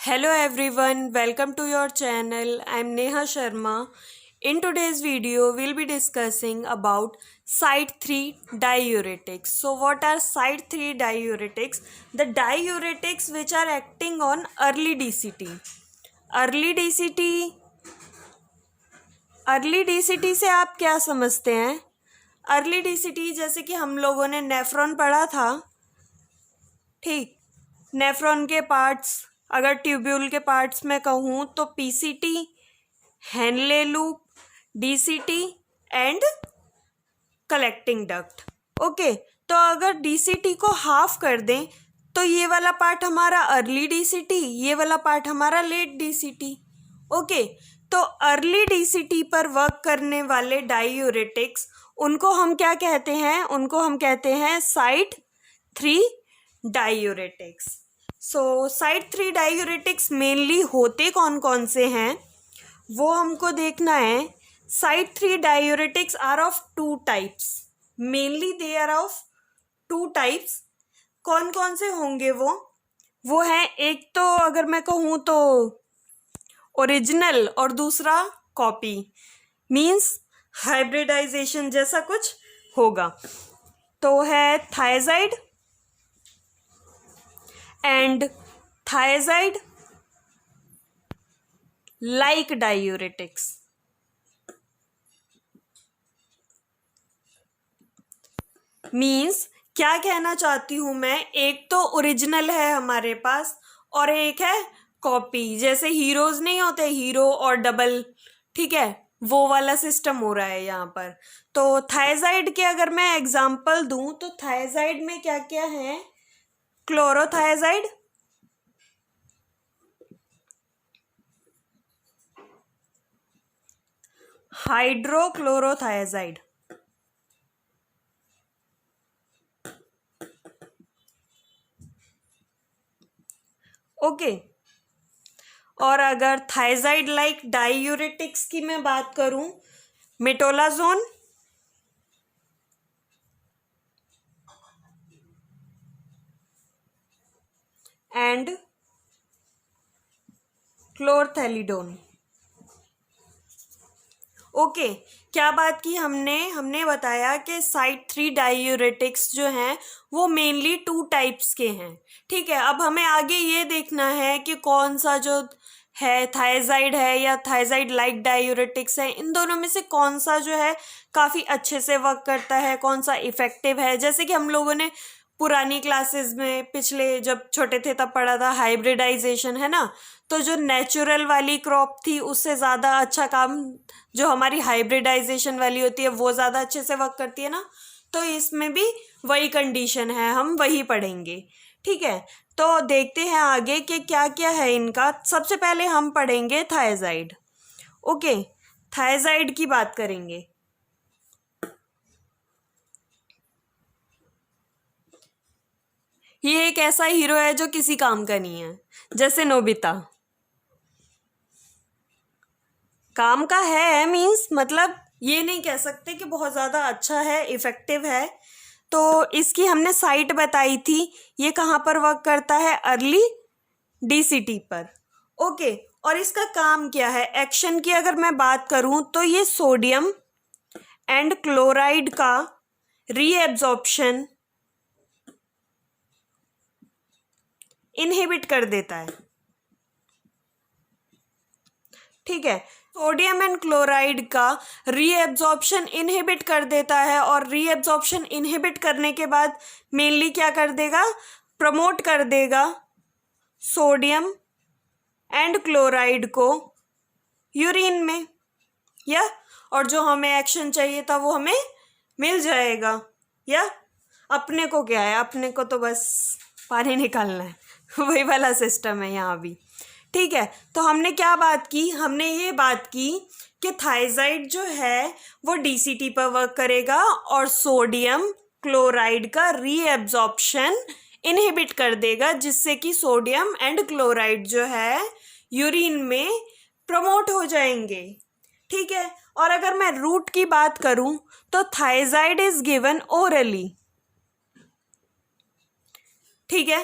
Hello everyone, welcome to your channel. I am Neha Sharma. In today's video, we'll be discussing about site 3 diuretics. So what are site 3 diuretics? The diuretics which are acting on early DCT. Early DCT, early DCT से आप क्या समझते हैं? Early DCT जैसे कि हम लोगों ने नेफ्रॉन पढ़ा था, ठीक। नेफ्रॉन के पार्ट्स, अगर ट्यूब्यूल के पार्ट्स में कहूँ तो PCT, Henle loop, DCT and collecting duct. Okay, तो अगर डीसीटी को हाफ कर दें तो ये वाला पार्ट हमारा अर्ली डीसीटी, ये वाला पार्ट हमारा लेट डीसीटी। ओके, तो अर्ली डीसीटी पर वर्क करने वाले डायूरेटिक्स, उनको हम क्या कहते हैं? उनको हम कहते हैं site 3 diuretics. So site 3 diuretics mainly होते कौन कौन से हैं वो हमको देखना है। Site 3 diuretics are of 2 types, mainly they are of 2 types. कौन कौन से होंगे वो हैं, एक तो अगर मैं कहूँ तो ओरिजिनल और दूसरा कॉपी, मीन्स हाइब्रिडाइजेशन जैसा कुछ होगा। तो है thiazide and thiazide like diuretics. Means क्या कहना चाहती हूँ मैं, एक तो ओरिजिनल है हमारे पास और एक है कॉपी। जैसे हीरोज नहीं होते, हीरो और डबल, ठीक है, वो वाला सिस्टम हो रहा है यहाँ पर। तो थायजाइड के अगर मैं एग्जांपल दूं तो थायजाइड में क्या क्या है? क्लोरोथायजाइड, हाइड्रोक्लोरोथायजाइड, ओके। और अगर थायजाइड लाइक डायूरेटिक्स की मैं बात करूं, मेटोलाजोन, एंड क्लोरथैलिडोन। ओके, क्या बात की हमने बताया कि साइट 3 डायूरेटिक्स जो हैं वो मेनली 2 टाइप्स के हैं, ठीक है। अब हमें आगे ये देखना है कि कौन सा जो है थायजाइड है या थायजाइड लाइक डायूरेटिक्स है, इन दोनों में से कौन सा जो है काफ़ी अच्छे से वर्क करता है, कौन सा इफ़ेक्टिव है। जैसे कि हम लोगों ने पुरानी क्लासेस में पिछले जब छोटे थे तब पढ़ा था हाइब्रिडाइजेशन, है ना। तो जो नेचुरल वाली क्रॉप थी उससे ज़्यादा अच्छा काम जो हमारी हाइब्रिडाइजेशन वाली होती है वो ज़्यादा अच्छे से वर्क करती है ना। तो इसमें भी वही कंडीशन है, हम वही पढ़ेंगे, ठीक है। तो देखते हैं आगे कि क्या क्या है इनका। सबसे पहले हम पढ़ेंगे थायजाइड। ओके, थायजाइड की बात करेंगे। ये एक ऐसा हीरो है जो किसी काम का नहीं है, जैसे नोबिता। काम का है मीन्स मतलब ये नहीं कह सकते कि बहुत ज़्यादा अच्छा है, इफ़ेक्टिव है। तो इसकी हमने साइट बताई थी, ये कहाँ पर वर्क करता है? अर्ली डीसीटी पर। ओके, और इसका काम क्या है? एक्शन की अगर मैं बात करूँ तो ये सोडियम एंड क्लोराइड का रीएब्जॉर्प्शन इनहिबिट कर देता है, ठीक है। सोडियम एंड क्लोराइड का रीएब्जॉर्प्शन इनहिबिट कर देता है और रीएब्जॉर्प्शन इनहिबिट करने के बाद मेनली क्या कर देगा? प्रमोट कर देगा सोडियम एंड क्लोराइड को यूरिन में, या और जो हमें एक्शन चाहिए था वो हमें मिल जाएगा। या अपने को क्या है, अपने को तो बस पानी निकालना है वही वाला सिस्टम है यहाँ भी, ठीक है। तो हमने क्या बात की? हमने ये बात की कि थायजाइड जो है वो डीसीटी पर वर्क करेगा और सोडियम क्लोराइड का रीएब्जॉर्प्शन इनहिबिट कर देगा, जिससे कि सोडियम एंड क्लोराइड जो है यूरिन में प्रमोट हो जाएंगे, ठीक है। और अगर मैं रूट की बात करूं तो थायजाइड इज गिवन ओरली, ठीक है।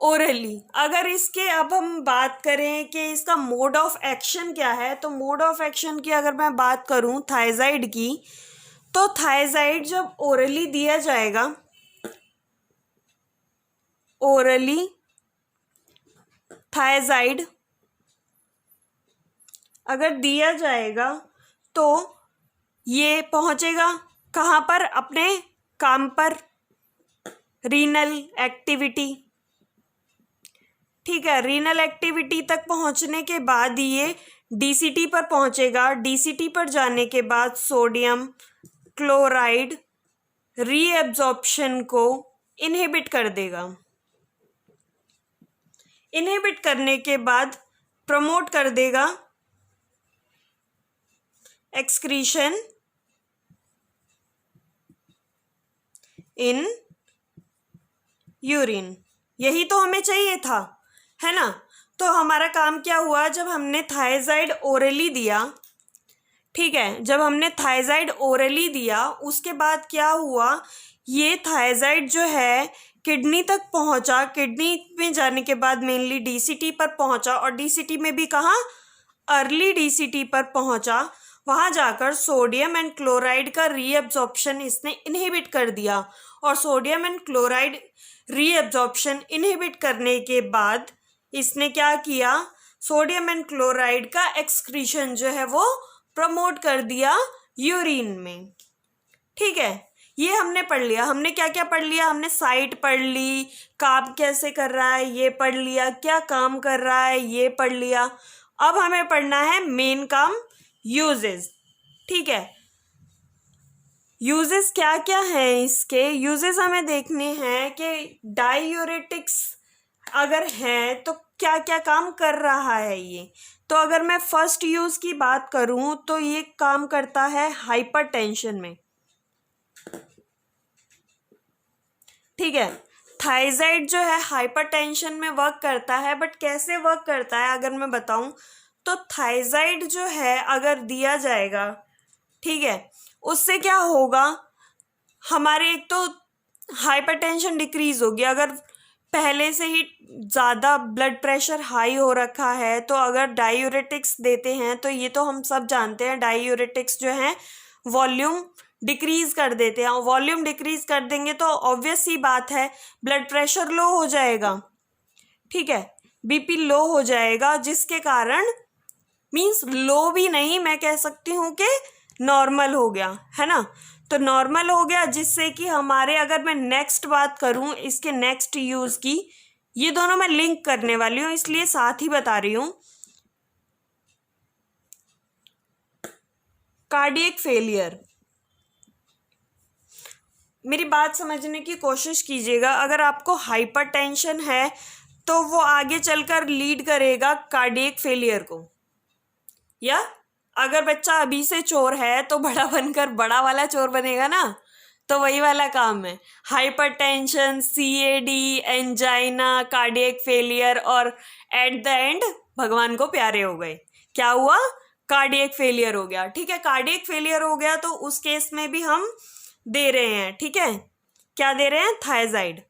ओरली। अगर इसके अब हम बात करें कि इसका मोड ऑफ एक्शन क्या है, तो मोड ऑफ एक्शन की अगर मैं बात करूं थायजाइड की, तो थायजाइड जब ओरली दिया जाएगा, ओरली थायजाइड अगर दिया जाएगा तो ये पहुंचेगा कहाँ पर, अपने काम पर, रीनल एक्टिविटी। ठीक है, रीनल एक्टिविटी तक पहुंचने के बाद ये डीसीटी पर पहुंचेगा। डीसीटी पर जाने के बाद सोडियम क्लोराइड रीएब्जॉर्प्शन को इनहिबिट कर देगा। इनहिबिट करने के बाद प्रमोट कर देगा एक्सक्रीशन इन यूरिन। यही तो हमें चाहिए था, है ना। तो हमारा काम क्या हुआ, जब हमने थायजाइड ओरली दिया, ठीक है, जब हमने थायजाइड ओरली दिया उसके बाद क्या हुआ, ये थायजाइड जो है किडनी तक पहुंचा। किडनी में जाने के बाद मेनली डीसीटी पर पहुंचा, और डीसीटी में भी कहाँ, अर्ली डीसीटी पर पहुंचा। वहां जाकर सोडियम एंड क्लोराइड का रीअब्जॉर्प्शन इसने इनहिबिट कर दिया, और sodium and chloride reabsorption inhibit करने के बाद इसने क्या किया, सोडियम एंड क्लोराइड का एक्सक्रीशन जो है वो प्रमोट कर दिया यूरिन में। ठीक है, ये हमने पढ़ लिया। हमने क्या क्या पढ़ लिया, हमने साइट पढ़ ली, काम कैसे कर रहा है ये पढ़ लिया, क्या काम कर रहा है ये पढ़ लिया। अब हमें पढ़ना है मेन काम, यूजेस। ठीक है, यूजेस क्या क्या हैं इसके, यूजेस हमें देखने हैं कि डाययूरेटिक्स अगर हैं तो क्या क्या काम कर रहा है ये। तो अगर मैं फर्स्ट यूज की बात करूं तो ये काम करता है हाइपरटेंशन में। ठीक है, थायजाइड जो है हाइपरटेंशन में वर्क करता है, बट कैसे वर्क करता है अगर मैं बताऊं तो थायजाइड जो है अगर दिया जाएगा, ठीक है, उससे क्या होगा, हमारे एक तो हाइपरटेंशन डिक्रीज होगी। अगर पहले से ही ज़्यादा ब्लड प्रेशर हाई हो रखा है तो अगर डाययूरेटिक्स देते हैं, तो ये तो हम सब जानते हैं डाययूरेटिक्स जो है वॉल्यूम डिक्रीज कर देते हैं। वॉल्यूम डिक्रीज कर देंगे तो ऑब्वियस सी बात है ब्लड प्रेशर लो हो जाएगा। ठीक है, बीपी लो हो जाएगा, जिसके कारण मीन्स लो भी नहीं, मैं कह सकती हूँ कि नॉर्मल हो गया, है ना। तो नॉर्मल हो गया, जिससे कि हमारे, अगर मैं नेक्स्ट बात करूँ इसके नेक्स्ट यूज़ की, ये दोनों मैं लिंक करने वाली हूँ इसलिए साथ ही बता रही हूँ। कार्डियक फेलियर, मेरी बात समझने की कोशिश कीजिएगा। अगर आपको हाइपरटेंशन है तो वो आगे चलकर लीड करेगा कार्डियक फेलियर को, या अगर बच्चा अभी से चोर है तो बड़ा बनकर बड़ा वाला चोर बनेगा ना, तो वही वाला काम है। Hypertension, CAD, angina, cardiac failure, और एट द एंड भगवान को प्यारे हो गए। क्या हुआ, कार्डियक फेलियर हो गया। ठीक है, कार्डियक फेलियर हो गया तो उस केस में भी हम दे रहे हैं, ठीक है, क्या दे रहे हैं, थायजाइड।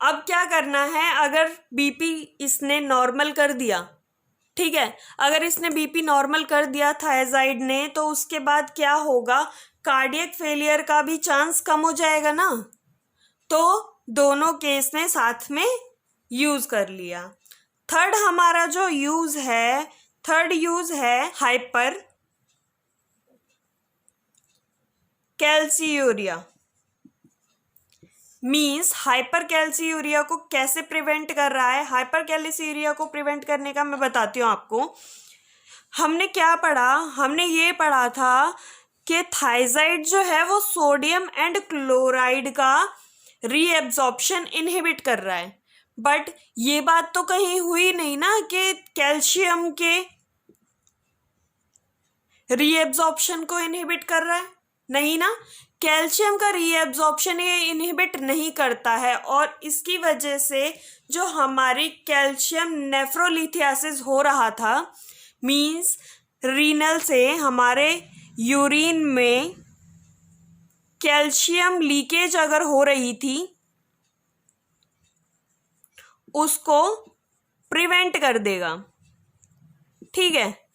अब क्या करना है, अगर बीपी इसने नॉर्मल कर दिया, ठीक है, अगर इसने बीपी नॉर्मल कर दिया थायजाइड ने, तो उसके बाद क्या होगा, कार्डियक फेलियर का भी चांस कम हो जाएगा ना। तो दोनों केस में साथ में यूज कर लिया। थर्ड हमारा जो यूज है, थर्ड यूज है हाइपर कैल्सियूरिया। मीन्स हाइपर कैल्सियूरिया को कैसे प्रिवेंट कर रहा है, हाइपर कैल्सियूरिया को प्रिवेंट करने का मैं बताती हूँ आपको। हमने क्या पढ़ा, हमने ये पढ़ा था कि थायजाइड जो है वो सोडियम एंड क्लोराइड का रीएब्जॉर्प्शन इनहिबिट कर रहा है, बट ये बात तो कहीं हुई नहीं ना कि कैल्शियम के रीएब्जॉर्प्शन को इनहिबिट कर रहा है, नहीं ना। कैल्शियम का रीएब्जॉर्प्शन ये इनहिबिट नहीं करता है, और इसकी वजह से जो हमारी कैल्शियम नेफ्रोलिथियासिस हो रहा था, मींस रीनल से हमारे यूरिन में कैल्शियम लीकेज अगर हो रही थी, उसको प्रिवेंट कर देगा। ठीक है,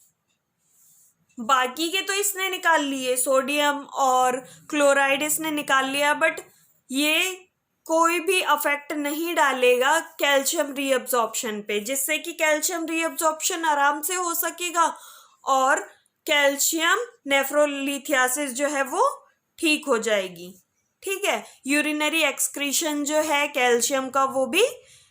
बाकी के तो इसने निकाल लिए, सोडियम और क्लोराइड इसने निकाल लिया, बट ये कोई भी अफेक्ट नहीं डालेगा कैल्शियम रीअब्जॉर्प्शन पे, जिससे कि कैल्शियम रीअब्जॉर्प्शन आराम से हो सकेगा और कैल्शियम नेफ्रोलिथियासिस जो है वो ठीक हो जाएगी। ठीक है, यूरिनरी एक्सक्रीशन जो है कैल्शियम का वो भी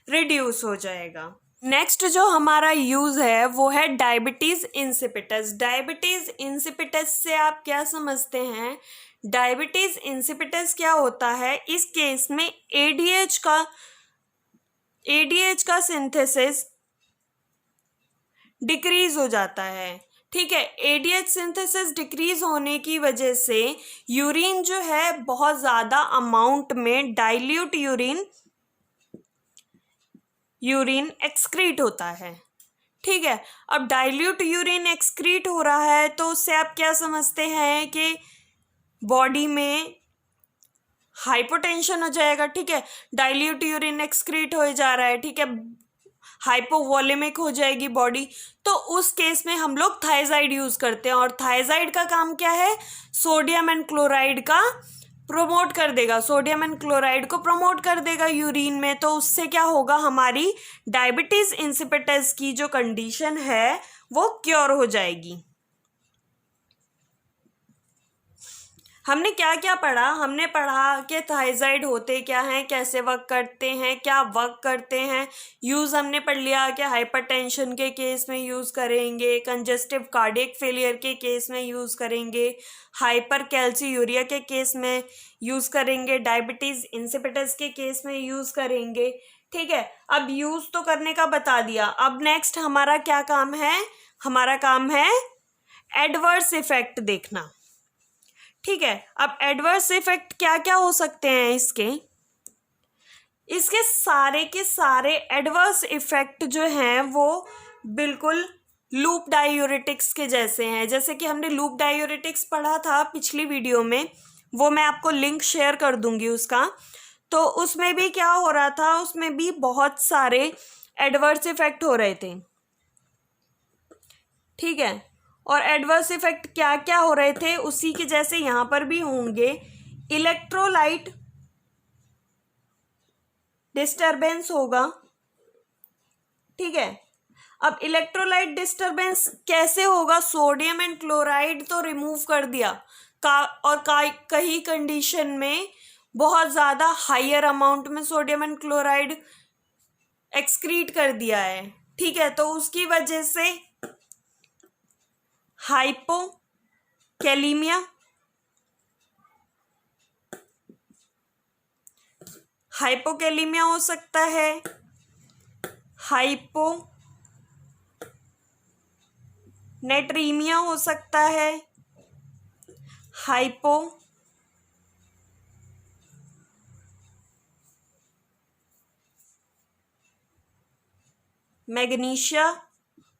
रिड्यूस हो जाएगा। नेक्स्ट जो हमारा यूज है वो है डायबिटीज इंसिपिटस। डायबिटीज इंसिपिटस से आप क्या समझते हैं? डायबिटीज इंसिपिटस क्या होता है? इस केस में एडीएच का सिंथेसिस डिक्रीज हो जाता है। ठीक है, एडीएच सिंथेसिस डिक्रीज होने की वजह से यूरिन जो है बहुत ज़्यादा अमाउंट में डाइल्यूट यूरिन एक्सक्रीट होता है। ठीक है, अब डाइल्यूट यूरिन एक्सक्रीट हो रहा है तो उससे आप क्या समझते हैं कि बॉडी में हाइपोटेंशन हो जाएगा। ठीक है, डाइल्यूट यूरिन एक्सक्रीट हो जा रहा है। ठीक है, हाइपोवोलेमिक हो जाएगी बॉडी, तो उस केस में हम लोग थायजाइड यूज करते हैं। और थायजाइड का काम क्या है? सोडियम एंड क्लोराइड का प्रमोट कर देगा, सोडियम एंड क्लोराइड को प्रमोट कर देगा यूरिन में। तो उससे क्या होगा? हमारी डायबिटीज इंसिपिटस की जो कंडीशन है वो क्योर हो जाएगी। हमने क्या क्या पढ़ा? हमने पढ़ा कि थायजाइड होते क्या हैं, कैसे वर्क करते हैं, क्या वर्क करते हैं। यूज़ हमने पढ़ लिया कि हाइपरटेंशन के केस में यूज़ करेंगे, कंजेस्टिव कार्डियक फेलियर के केस में यूज़ करेंगे, हाइपर कैल्सीयूरिया के केस में यूज़ करेंगे, डायबिटीज़ इंसिपिटस के केस में यूज़ करेंगे। ठीक है, अब यूज़ तो करने का बता दिया। अब नेक्स्ट हमारा क्या काम है? हमारा काम है एडवर्स इफेक्ट देखना। ठीक है, अब एडवर्स इफेक्ट क्या क्या हो सकते हैं इसके सारे के सारे एडवर्स इफेक्ट जो हैं वो बिल्कुल लूप डायूरेटिक्स के जैसे हैं। जैसे कि हमने लूप डायूरेटिक्स पढ़ा था पिछली वीडियो में, वो मैं आपको लिंक शेयर कर दूंगी उसका। तो उसमें भी क्या हो रहा था? उसमें भी बहुत सारे एडवर्स इफेक्ट हो रहे थे। ठीक है, और एडवर्स इफेक्ट क्या क्या हो रहे थे उसी के जैसे यहाँ पर भी होंगे। इलेक्ट्रोलाइट डिस्टरबेंस होगा। ठीक है, अब इलेक्ट्रोलाइट डिस्टरबेंस कैसे होगा? सोडियम एंड क्लोराइड तो रिमूव कर दिया और कई कंडीशन में बहुत ज़्यादा हायर अमाउंट में सोडियम एंड क्लोराइड एक्सक्रीट कर दिया है। ठीक है, तो उसकी वजह से हाइपोकैलीमिया हो सकता है, हाइपोनेट्रीमिया हो सकता है, मैग्नीशिया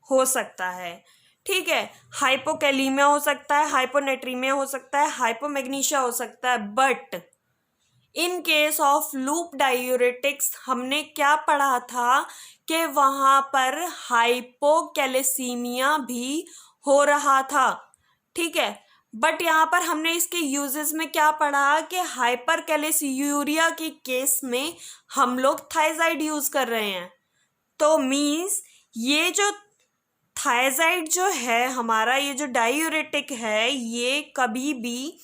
हो सकता है। ठीक है, हाइपोकैलीमिया हो सकता है, हाइपोनेट्रीमिया हो सकता है, हाइपोमैग्नीशिया हो सकता है। But in case of loop diuretics हमने क्या पढ़ा था कि वहाँ पर हाइपोकैलेसीमिया भी हो रहा था। ठीक है, बट यहाँ पर हमने इसके यूजेस में क्या पढ़ा कि हाइपर कैलेसीयूरिया के केस में हम लोग थायजाइड यूज कर रहे हैं। तो मीन्स ये जो थायजाइड जो है हमारा, ये जो डायूरेटिक है, ये कभी भी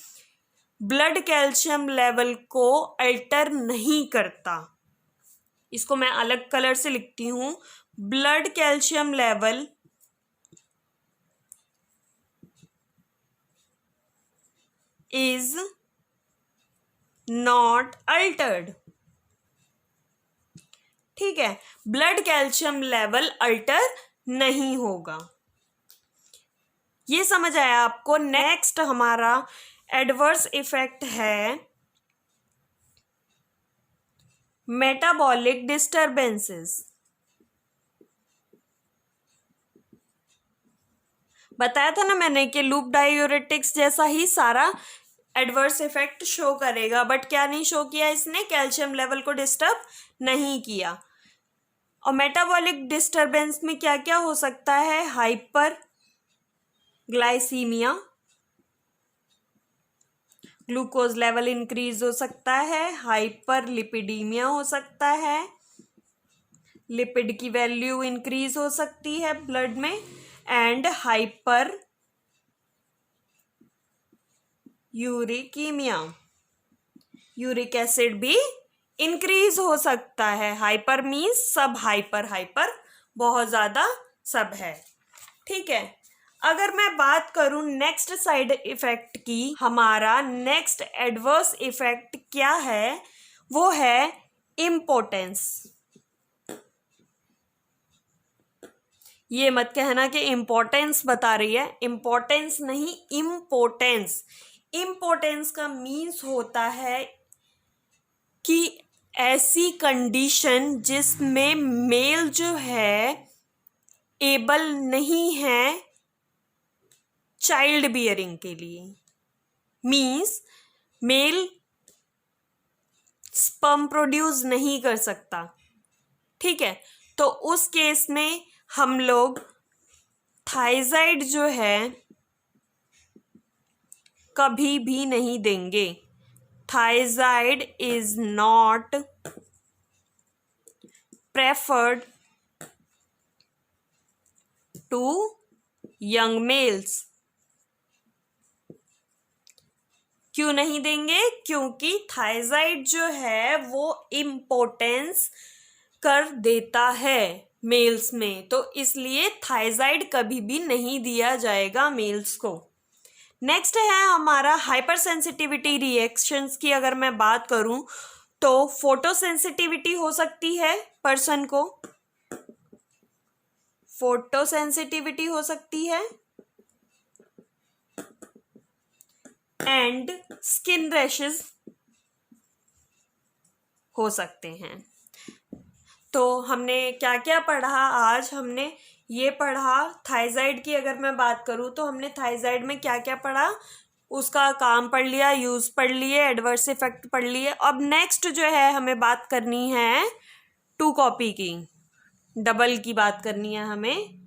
ब्लड कैल्शियम लेवल को अल्टर नहीं करता। इसको मैं अलग कलर से लिखती हूँ। Blood calcium level is not Altered. ठीक है, ब्लड कैल्शियम लेवल अल्टर नहीं होगा। ये समझ आया आपको? नेक्स्ट हमारा एडवर्स इफेक्ट है मेटाबॉलिक डिस्टरबेंसेस। बताया था ना मैंने कि लूप डायूरेटिक्स जैसा ही सारा एडवर्स इफेक्ट शो करेगा, बट क्या नहीं शो किया इसने? कैल्शियम लेवल को डिस्टर्ब नहीं किया। और मेटाबॉलिक डिस्टरबेंस में क्या क्या हो सकता है? Hyperglycemia, glucose level increase हो सकता है, हाइपर लिपिडीमिया हो सकता है, लिपिड की वैल्यू इंक्रीज हो सकती है ब्लड में, एंड हाइपर यूरिकीमिया, यूरिक एसिड भी इंक्रीज हो सकता है। हाइपर मीन्स सब, हाइपर हाइपर बहुत ज़्यादा सब है। ठीक है, अगर मैं बात करूं नेक्स्ट साइड इफेक्ट की, हमारा नेक्स्ट एडवर्स इफेक्ट क्या है? वो है इम्पोर्टेंस। ये मत कहना कि इम्पोर्टेंस बता रही है, इम्पोर्टेंस नहीं, इम्पोर्टेंस। इम्पोर्टेंस का मीन्स होता है कि ऐसी कंडीशन जिसमें मेल जो है एबल नहीं है चाइल्ड बियरिंग के लिए, मीन्स मेल स्पर्म प्रोड्यूस नहीं कर सकता। ठीक है, तो उस केस में हम लोग थायजाइड जो है कभी भी नहीं देंगे। Thiazide is not preferred to young males. क्यों नहीं देंगे? क्योंकि थायजाइड जो है वो इम्पोर्टेंस कर देता है मेल्स में, तो इसलिए थायजाइड कभी भी नहीं दिया जाएगा मेल्स को। नेक्स्ट है हमारा हाइपर सेंसिटिविटी रिएक्शंस की। अगर मैं बात करूं तो फोटो सेंसिटिविटी हो सकती है पर्सन को, फोटो सेंसिटिविटी हो सकती है, एंड स्किन रैशेस हो सकते हैं। तो हमने क्या क्या पढ़ा आज? हमने ये पढ़ा थायजाइड की। अगर मैं बात करूँ तो हमने थायजाइड में क्या क्या पढ़ा, उसका काम पढ़ लिया, यूज़ पढ़ लिए, एडवर्स इफेक्ट पढ़ लिए। अब नेक्स्ट जो है हमें बात करनी है 2 कॉपी की, डबल की बात करनी है हमें।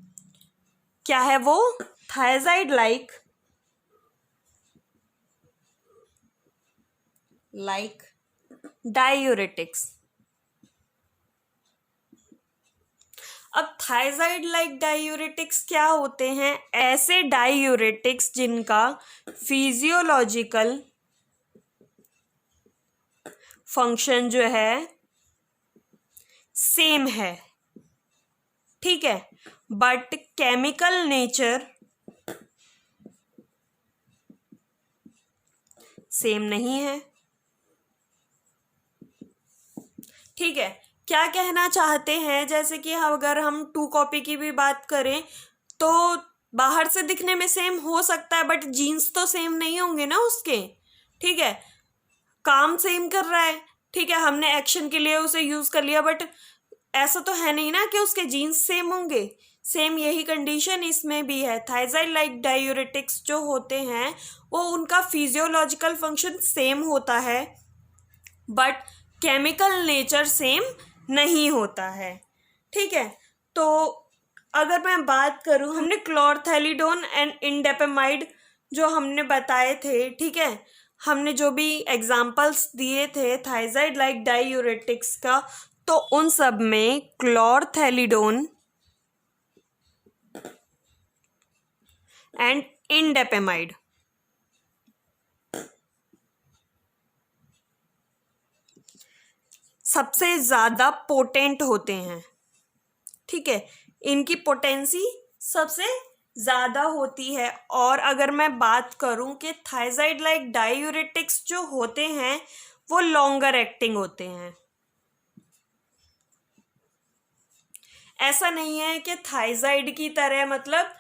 क्या है वो? Thiazide like diuretics. अब थायजाइड लाइक डायूरेटिक्स क्या होते हैं? ऐसे डायूरेटिक्स जिनका फिजियोलॉजिकल फंक्शन जो है सेम है, ठीक है, बट केमिकल नेचर सेम नहीं है। ठीक है, क्या कहना चाहते हैं? जैसे कि अगर हम 2 कॉपी की भी बात करें तो बाहर से दिखने में सेम हो सकता है, बट जीन्स तो सेम नहीं होंगे ना उसके। ठीक है, काम सेम कर रहा है, ठीक है, हमने एक्शन के लिए उसे यूज़ कर लिया, बट ऐसा तो है नहीं ना कि उसके जीन्स सेम होंगे। सेम यही कंडीशन इसमें भी है। थायजाइड लाइक डायूरेटिक्स जो होते हैं वो उनका फिजियोलॉजिकल फंक्शन सेम होता है, बट केमिकल नेचर सेम नहीं होता है। ठीक है, तो अगर मैं बात करूं, हमने क्लोरथैलिडोन एंड इंडेपेमाइड जो हमने बताए थे, ठीक है, हमने जो भी एग्जाम्पल्स दिए थे थायजाइड लाइक डायूरेटिक्स का, तो उन सब में क्लोरथैलिडोन एंड इंडेपेमाइड सबसे ज़्यादा पोटेंट होते हैं। ठीक है, इनकी पोटेंसी सबसे ज़्यादा होती है। और अगर मैं बात करूं कि थायजाइड लाइक डायूरेटिक्स जो होते हैं वो लॉन्गर एक्टिंग होते हैं। ऐसा नहीं है कि थायजाइड की तरह मतलब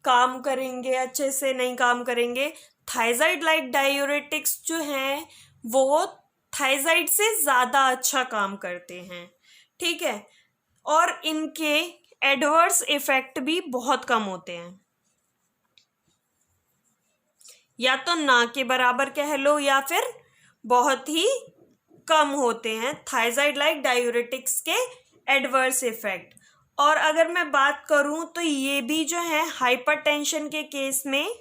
काम करेंगे, अच्छे से नहीं काम करेंगे। थायजाइड लाइक डायूरेटिक्स जो हैं वो थायजाइड से ज़्यादा अच्छा काम करते हैं। ठीक है, और इनके एडवर्स इफेक्ट भी बहुत कम होते हैं, या तो ना के बराबर कह लो या फिर बहुत ही कम होते हैं थायजाइड लाइक डायूरेटिक्स के एडवर्स इफेक्ट। और अगर मैं बात करूं तो ये भी जो है हाइपरटेंशन के केस में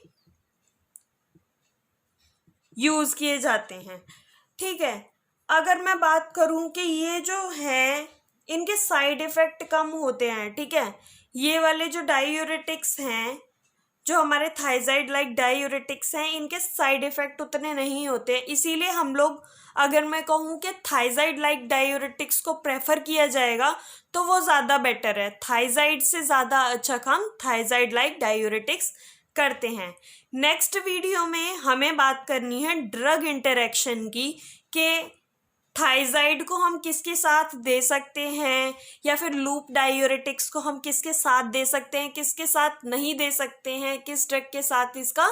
यूज किए जाते हैं। ठीक है, अगर मैं बात करूं कि ये जो है इनके साइड इफेक्ट कम होते हैं। ठीक है, ये वाले जो डायूरेटिक्स हैं, जो हमारे थायजाइड लाइक डायूरेटिक्स हैं, इनके साइड इफेक्ट उतने नहीं होते। इसीलिए हम लोग, अगर मैं कहूँ कि थायजाइड लाइक डायूरेटिक्स को प्रेफर किया जाएगा तो वो ज़्यादा बेटर है। थायजाइड से ज़्यादा अच्छा काम थायजाइड लाइक डायूरेटिक्स करते हैं। नेक्स्ट वीडियो में हमें बात करनी है ड्रग इंटरेक्शन की, कि थायजाइड को हम किसके साथ दे सकते हैं, या फिर लूप डायूरेटिक्स को हम किसके साथ दे सकते हैं, किसके साथ नहीं दे सकते हैं, किस ड्रग के साथ इसका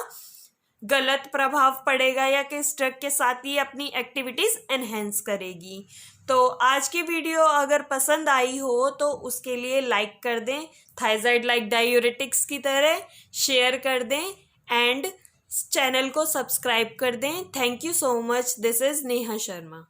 गलत प्रभाव पड़ेगा, या किस ड्रग के साथ ये अपनी एक्टिविटीज़ एनहेंस करेगी। तो आज की वीडियो अगर पसंद आई हो तो उसके लिए लाइक कर दें, थायजाइड लाइक डायूरेटिक्स की तरह शेयर कर दें एंड चैनल को सब्सक्राइब कर दें। Thank you so much. This is Neha Sharma.